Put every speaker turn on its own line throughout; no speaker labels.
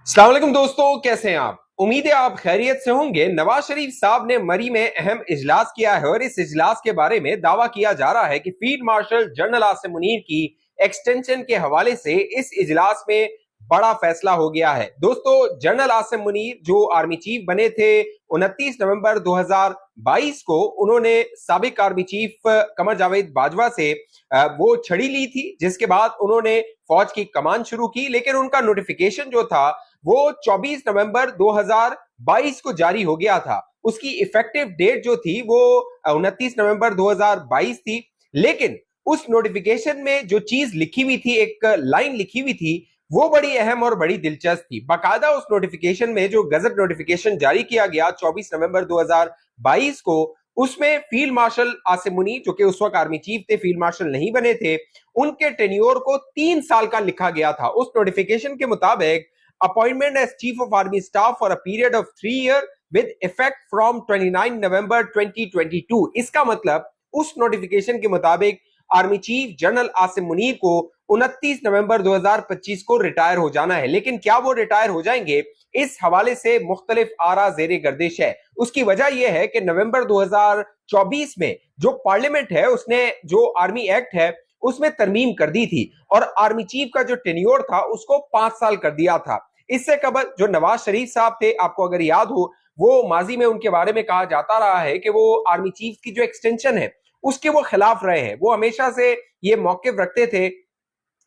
अस्सलाम वालेकुम दोस्तों, कैसे हैं आप? उम्मीद है आप खैरियत से होंगे। नवाज शरीफ साहब ने मरी में अहम इजलास किया है और इस इजलास के बारे में दावा किया जा रहा है कि field marshal general Asim Munir की एक्सटेंशन के हवाले से इस इजलास में बड़ा फैसला हो गया है। दोस्तों, जनरल आसिम मुनीर जो आर्मी चीफ बने थे 29 नवंबर 2022 को, उन्होंने साबिक आर्मी चीफ कमर जावेद बाजवा से वो छड़ी ली थी, जिसके बाद उन्होंने फौज की कमान शुरू की। लेकिन उनका नोटिफिकेशन जो था वो 24 नवंबर 2022 को जारी हो गया था। उसकी इफेक्टिव डेट जो थी वो 29 नवंबर 2022 थी। लेकिन उस नोटिफिकेशन में जो चीज लिखी हुई थी, एक लाइन लिखी हुई थी, वो बड़ी अहम और बड़ी दिलचस्प थी। बाकायदा उस नोटिफिकेशन में जो गजट नोटिफिकेशन जारी किया गया 24 नवंबर 2022 को, उसमें फील्ड मार्शल आसिम मुनीर, जो कि उस वक्त आर्मी चीफ थे, फील्ड मार्शल नहीं बने थे, उनके टेन्योर को 3 साल का लिखा गया था। उस नोटिफिकेशन के मुताबिक appointment as chief of army staff for a period of 3 year with effect from 29 November 2022। इसका मतलब उस नोटिफिकेशन के मुताबिक army chief general Asim Munir को 29 नवंबर 2025 को रिटायर हो जाना है। लेकिन क्या वो रिटायर हो जाएंगे? इस हवाले से मुख्तलिफ आरा ज़ेरे गर्दिश है। उसकी वजह यह है कि नवंबर 2024 में जो पार्लियामेंट है, उसने जो आर्मी एक्ट है उसमें तरमीम कर दी थी और आर्मी चीफ का जो टेन्योर था उसको 5 साल कर दिया था। इससे कबल जो नवाज शरीफ साहब थे, आपको अगर याद हो, वो माजी में उनके बारे में कहा जाता रहा है कि वो आर्मी चीफ की जो एक्सटेंशन है उसके वो खिलाफ रहे हैं। वो हमेशा से ये मौकिफ रखते थे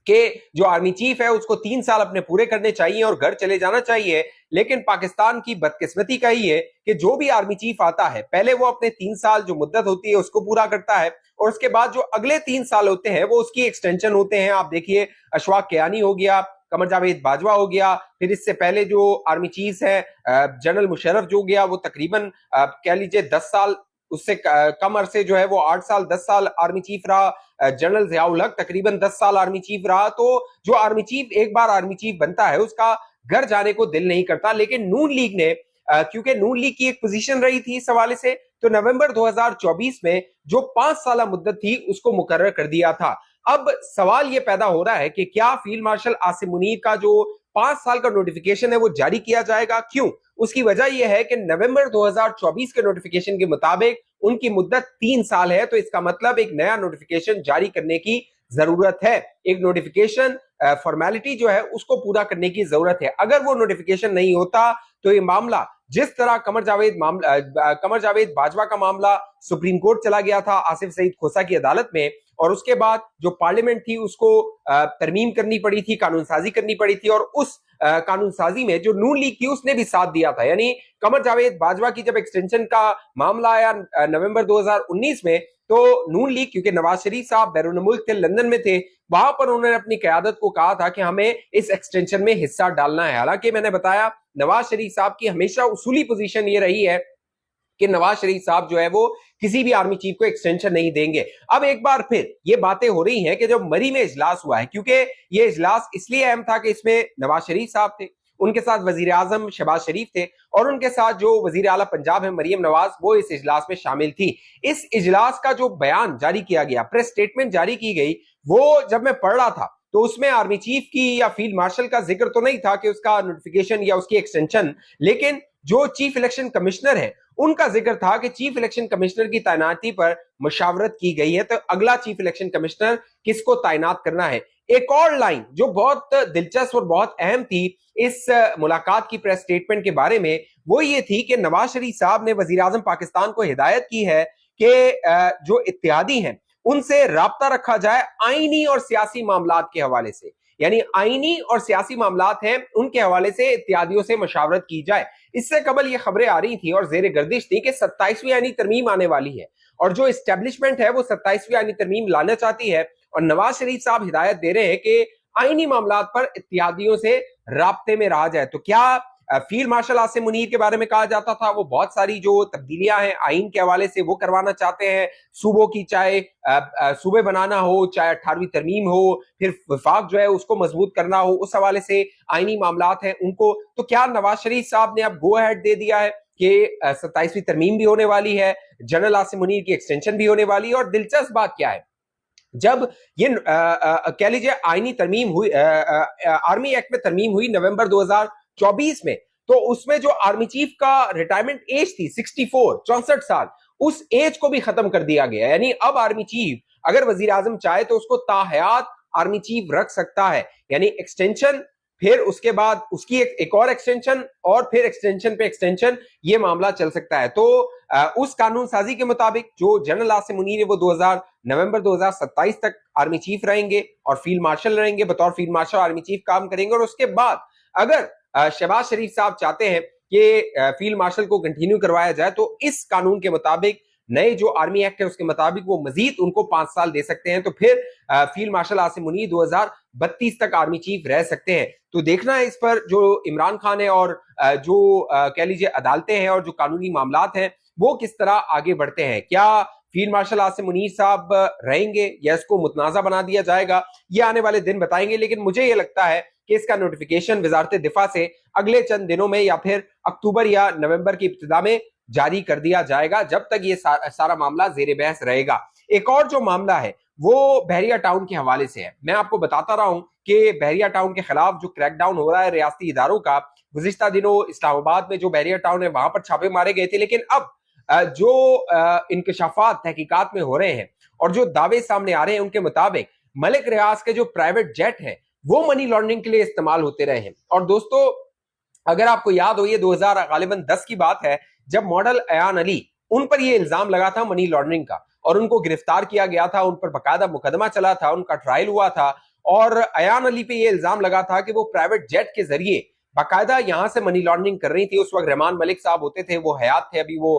कि जो आर्मी चीफ है उसको 3 साल अपने पूरे करने चाहिए और घर चले जाना चाहिए। लेकिन पाकिस्तान की बदकिस्मती का ही है कि जो भी आर्मी चीफ आता है, पहले वो अपने 3 साल जो मुद्दत होती है उसको पूरा करता है और उसके बाद जो अगले 3 साल होते हैं वो उसकी एक्सटेंशन होते हैं। आप देखिए, अशफाक कियानी हो गया, कमर जावेद बाजवा हो गया, फिर इससे पहले जो आर्मी चीफ है जनरल मुशर्रफ जो गया, वो तकरीबन कह लीजिए 10 साल, उससे कम अरसे जो है वो 8 साल 10 साल आर्मी चीफ रहा। जनरल जियाउल हक तकरीबन 10 साल आर्मी चीफ रहा। तो जो आर्मी चीफ एक बार आर्मी चीफ बनता है उसका घर जाने को दिल नहीं करता। लेकिन नून लीग ने, क्योंकि नून लीग की एक पोजीशन रही थी इस हवाले से, तो नवंबर 2024 में जो 5 साल मुद्दत थी उसको मुकर्रर कर दिया था। अब सवाल यह पैदा हो रहा है कि क्या फील्ड मार्शल आसिम मुनीर का जो 5 साल का नोटिफिकेशन है वो जारी किया जाएगा? क्यों? उसकी वजह यह है कि नवंबर 2024 के नोटिफिकेशन के मुताबिक उनकी मुद्दत 3 साल है। तो इसका मतलब एक नया नोटिफिकेशन जारी करने की जरूरत है। एक नोटिफिकेशन फॉर्मेलिटी जो है उसको पूरा करने की जरूरत है। अगर वो नोटिफिकेशन नहीं होता तो ये मामला, जिस तरह कमर जावेद बाजवा का मामला सुप्रीम कोर्ट चला गया था आसिफ सईद खोसा की अदालत में, और उसके बाद जो पार्लियामेंट थी उसको तरमीम करनी पड़ी थी, कानून साजी करनी पड़ी थी, और उस कानून साजी में जो नून लीग थी उसने भी साथ दिया था। यानी कमर जावेद बाजवा की जब एक्सटेंशन का मामला आया नवंबर 2019 में, तो नून लीग, क्योंकि नवाज शरीफ साहब बैरून मुल्क थे, लंदन में थे, वहां पर उन्होंने अपनी क़यादत को कहा था कि हमें इस एक्सटेंशन में हिस्सा डालना है। हालांकि मैंने बताया नवाज शरीफ साहब की हमेशा उसूली पोजीशन ये रही है कि नवाज शरीफ साहब जो है वो किसी भी आर्मी चीफ को एक्सटेंशन नहीं देंगे। अब एक बार फिर ये बातें हो रही हैं कि जब मरी में इजलास हुआ है, क्योंकि ये इजलास इसलिए अहम था कि इसमें नवाज शरीफ साहब थे, उनके साथ वजीर आजम शहबाज शरीफ थे, और उनके साथ जो वजीर आला पंजाब है मरियम नवाज, वो इस इजलास में शामिल थी। इस इजलास का जो बयान जारी किया गया, प्रेस स्टेटमेंट जारी की गई, वो जब मैं पढ़ रहा था तो उसमें आर्मी चीफ की या फील्ड मार्शल का जिक्र तो नहीं था कि उसका नोटिफिकेशन या उसकी एक्सटेंशन, लेकिन जो चीफ इलेक्शन कमिश्नर है उनका जिक्र था कि चीफ इलेक्शन कमिश्नर की तैनाती पर मशावरत की गई है, तो अगला चीफ इलेक्शन कमिश्नर किसको तैनात करना है। एक और लाइन जो बहुत दिलचस्प और बहुत अहम थी इस मुलाकात की प्रेस स्टेटमेंट के बारे में, वो ये थी कि नवाज शरीफ साहब ने वजीर आजम पाकिस्तान को हिदायत की है कि जो इत्तेहादी हैं उनसे राब्ता रखा जाए आईनी और सियासी मामलात के हवाले से। यानी आईनी और सियासी मामलात हैं उनके हवाले से इत्तेहादियों से मशावरत की जाए। इससे कबल ये खबरें आ रही थी और जेर गर्दिश थी कि 27वीं आईनी तरमीम आने वाली है और जो एस्टेब्लिशमेंट है वो 27वीं आईनी तरमीम लाना चाहती है, और नवाज शरीफ साहब हिदायत दे रहे हैं कि आईनी मामलात पर इत्तेहादियों से राब्ते में रहा जाए। तो क्या फील्ड मार्शल आसिम मुनीर के बारे में कहा जाता था वो बहुत सारी जो तब्दीलियां हैं आइन के हवाले से वो करवाना चाहते हैं, सूबों की, चाहे सूबे बनाना हो, चाहे 18वीं तरमीम हो, फिर वफाक जो है उसको मजबूत करना हो, उस हवाले से आईनी मामलात हैं उनको। तो क्या नवाज शरीफ साहब ने अब गो अहेड दे दिया है कि 27वीं तरमीम भी होने वाली है, जनरल आसिम मुनीर की एक्सटेंशन भी होने वाली है? और दिलचस्प बात क्या है, जब ये कह लीजिए आईनी तरमीम हुई, आर्मी एक्ट में तरमीम हुई नवंबर 2024 में, तो उसमें जो आर्मी चीफ का रिटायरमेंट एज थी 64 साल, उस एज को भी खत्म कर दिया गया। यानी अब आर्मी चीफ अगर वजीर आजम चाहे तो उसको ताहयात आर्मी चीफ रख सकता है, यानी एक्सटेंशन, फिर उसके बाद उसकी एक और एक्सटेंशन, और फिर एक्सटेंशन पे एक्सटेंशन, ये मामला चल सकता है। तो उस कानून साजी के मुताबिक जो जनरल आसिम मुनीर है वो नवंबर 2027 तक आर्मी चीफ रहेंगे और फील्ड मार्शल रहेंगे, बतौर फील्ड मार्शल आर्मी चीफ काम करेंगे। और उसके बाद अगर शहबाज शरीफ साहब चाहते हैं कि फील्ड मार्शल को कंटिन्यू करवाया जाए, तो इस कानून के मुताबिक, नए जो आर्मी एक्ट है उसके मुताबिक, वो मजीद उनको 5 साल दे सकते हैं। तो फिर फील्ड मार्शल आसिम मुनीर 2032 तक आर्मी चीफ रह सकते हैं। तो देखना है इस पर जो इमरान खान है और जो कह लीजिए अदालतें हैं और जो कानूनी मामलात हैं वो किस तरह आगे बढ़ते हैं। क्या फील्ड मार्शल आसिम मुनीर साहब रहेंगे या इसको मुतनाज़ा बना दिया जाएगा, ये आने वाले दिन बताएंगे। लेकिन मुझे ये लगता है कि इसका नोटिफिकेशन वजारत दिफा से अगले चंद दिनों में या फिर अक्टूबर या नवंबर की इब्तिदा में जारी कर दिया जाएगा, जब तक ये सारा मामला जेर बहस रहेगा। एक और जो मामला है वो बहरिया टाउन के हवाले से है। मैं आपको बताता रहा हूं कि बहरिया टाउन के खिलाफ जो क्रैकडाउन हो रहा है रियासती इदारों का, गुज़िश्ता दिनों इस्लामाबाद में जो बहरिया टाउन है वहां पर छापे मारे गए थे, लेकिन अब जो इंकशाफात तहकीकात में हो रहे हैं और जो दावे सामने आ रहे हैं उनके मुताबिक मलिक रियाज के जो प्राइवेट जेट है वो मनी लॉन्ड्रिंग के लिए इस्तेमाल होते रहे हैं। और दोस्तों अगर आपको याद हो, ये 2010 की बात है जब मॉडल अयान अली, उन पर ये इल्जाम लगा था मनी लॉन्ड्रिंग का और उनको गिरफ्तार किया गया था, उन पर बकायदा मुकदमा चला था, उनका ट्रायल हुआ था और अयान अली पे ये इल्जाम लगा था कि वो प्राइवेट जेट के जरिए बाकायदा यहां से मनी लॉन्ड्रिंग कर रही थी। उस वक्त रहमान मलिक साहब होते थे, वो हयात थे, अभी वो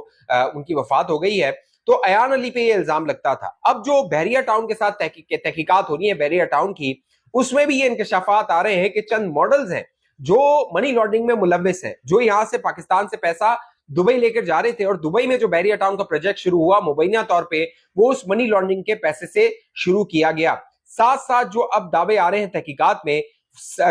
उनकी वफात हो गई है। तो अयान अली पे ये इल्जाम लगता था। अब जो बहरिया टाउन के साथ तहकीकात हो रही है बहरिया टाउन की, उसमें भी ये इंकशाफात आ रहे हैं कि चंद मॉडल्स हैं जो मनी लॉन्ड्रिंग में मुलव्विस हैं, जो यहां से पाकिस्तान से पैसा दुबई लेकर जा रहे थे। और दुबई में जो बहरिया टाउन का प्रोजेक्ट शुरू हुआ मुबैना तौर पे, वो उस मनी लॉन्ड्रिंग के पैसे से शुरू किया गया। साथ साथ जो अब दावे आ रहे हैं तहकीकात में,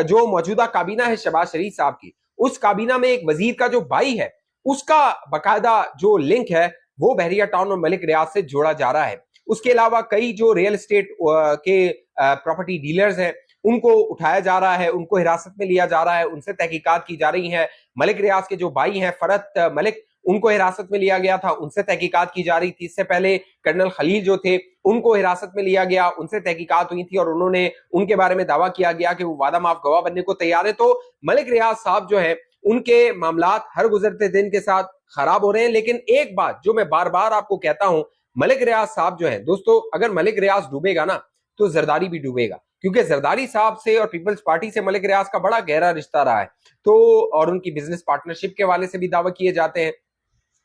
जो मौजूदा काबीना है शहबाज शरीफ साहब की, उस काबीना में एक वजीर का जो भाई है उसका बकायदा जो लिंक है वो बहरिया टाउन और मलिक रियाज से जोड़ा जा रहा है। उसके अलावा कई जो रियल एस्टेट के प्रॉपर्टी डीलर्स हैं उनको उठाया जा रहा है, उनको हिरासत में लिया जा रहा है, उनसे तहकीकात की जा रही है। मलिक रियाज के जो भाई हैं फरत मलिक, उनको हिरासत में लिया गया था, उनसे तहकीकात की जा रही थी। इससे पहले कर्नल खलील जो थे उनको हिरासत में लिया गया, उनसे तहकीकात हुई थी और उन्होंने उनके बारे में दावा किया गया कि वो वादा माफ गवाह बनने को तैयार है। तो मलिक रियाज साहब जो है उनके मामलात हर गुजरते दिन के साथ खराब हो रहे हैं। लेकिन एक बात जो मैं बार बार आपको कहता हूं, मलिक रियाज साहब जो है दोस्तों, अगर मलिक रियाज डूबेगा ना तो जरदारी भी डूबेगा, क्योंकि जरदारी साहब से और पीपल्स पार्टी से मलिक रियाज का बड़ा गहरा रिश्ता रहा है। तो और उनकी बिजनेस पार्टनरशिप के हवाले से भी दावा किए जाते हैं।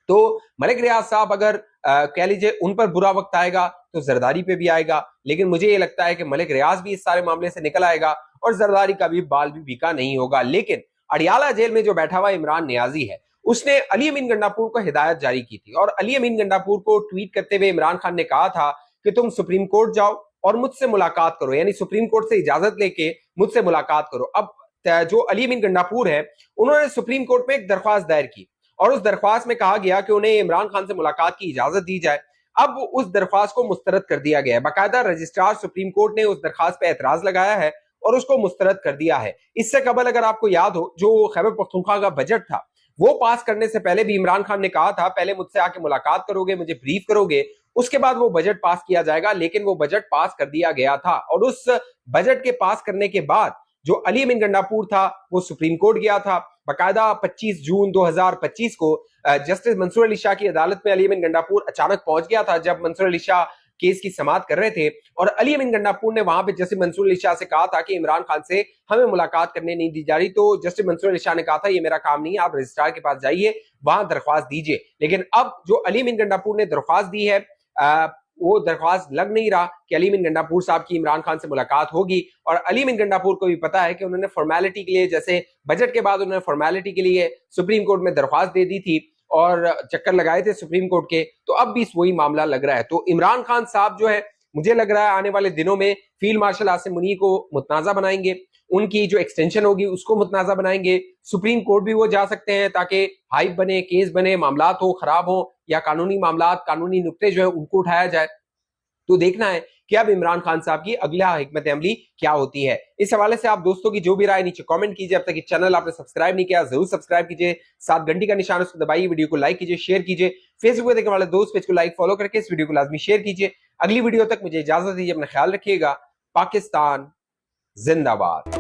तो मलिक रियाज साहब अगर कह लीजिए उन पर बुरा वक्त आएगा तो जरदारी पे भी आएगा। लेकिन मुझे ये लगता है कि मलिक रियाज भी इस सारे मामले से निकल आएगा और जरदारी का भी बाल भी बीका नहीं होगा। लेकिन अडियाला जेल में जो बैठा हुआ इमरान नियाजी है, उसने अली अमीन गंडापुर को हिदायत जारी की थी और अली अमीन गंडापुर को ट्वीट करते हुए इमरान खान ने कहा था कि तुम सुप्रीम कोर्ट जाओ और मुझसे मुलाकात करो, यानी सुप्रीम कोर्ट से इजाजत लेके मुझसे मुलाकात करो। अब जो अली अमीन गंडापुर है उन्होंने सुप्रीम कोर्ट में एक दरख्वास्त दायर की और उस दरख्वास्त में कहा गया कि उन्हें इमरान खान से मुलाकात की इजाजत दी जाए। अब उस दरख्वास्त को मुस्तरद कर दिया गया है। बाकायदा रजिस्ट्रार सुप्रीम कोर्ट ने उस दरख्वास्त पे एतराज लगाया है और उसको मुस्तरद कर दिया है। इससे कबल अगर आपको याद हो, जो खैबर पख्तूनख्वा का बजट था वो पास करने से पहले भी इमरान खान ने कहा था पहले मुझसे आके मुलाकात करोगे, मुझे ब्रीफ करोगे, उसके बाद वो बजट पास किया जाएगा। लेकिन वो बजट पास कर दिया गया था और उस बजट के पास करने के बाद जो अली अमीन गंडापुर था वो सुप्रीम कोर्ट गया था। बाकायदा 25 जून 2025 को जस्टिस मंसूर अली शाह की अदालत में अली अमीन गंडापुर अचानक पहुंच गया था जब मंसूर अली शाह केस की समाअत कर रहे थे और अली अमीन गंडापुर ने वहां पे जस्टिस मंसूर अली शाह से कहा था कि इमरान खान से हमें मुलाकात करने नहीं दी जा रही। तो जस्टिस मंसूर अली शाह ने कहा था ये मेरा काम नहीं है, आप रजिस्ट्रार के पास जाइए, वहां दरख्वास्त दीजिए। लेकिन अब जो अली अमीन गंडापुर ने दरख्वास्त दी है वो दरख्वास्त लग नहीं रहा कि अली अमीन गंडापुर साहब की इमरान खान से मुलाकात होगी। और अली अमीन गंडापुर को भी पता है कि उन्होंने फॉर्मेलिटी के लिए, जैसे बजट के बाद उन्होंने फॉर्मेलिटी के लिए सुप्रीम कोर्ट में दरख्वास्त दे दी थी और चक्कर लगाए थे सुप्रीम कोर्ट के, तो अब भी वही मामला लग रहा है। तो इमरान खान साहब जो है मुझे लग रहा है आने वाले दिनों में फील्ड मार्शल आसिम मुनीर को मुतनाज़ा बनाएंगे, उनकी जो एक्सटेंशन होगी उसको मुतनाज़ा बनाएंगे, सुप्रीम कोर्ट भी वो जा सकते हैं ताकि हाइप बने, केस बने, मामलात हो खराब हो या कानूनी मामलात, कानूनी नुक्ते जो है उनको उठाया जाए। तो देखना है کہ اب عمران خان صاحب کی اگلا حکمت عملی کیا ہوتی ہے. اس حوالے سے آپ دوستوں کی جو بھی رائے نیچے کامنٹ کیجئے. اب تک یہ چینل آپ نے سبسکرائب نہیں کیا ضرور سبسکرائب کیجئے, ساتھ گھنٹی کا نشان اس کو دبائیے, ویڈیو کو لائک کیجئے, شیئر کیجئے, فیس بک پہ دیکھنے والے دوست پیج کو لائک فالو کر کے اس ویڈیو کو لازمی شیئر کیجئے. اگلی ویڈیو تک مجھے اجازت دیجیے, اپنا خیال رکھیے گا. پاکستان زندہ باد.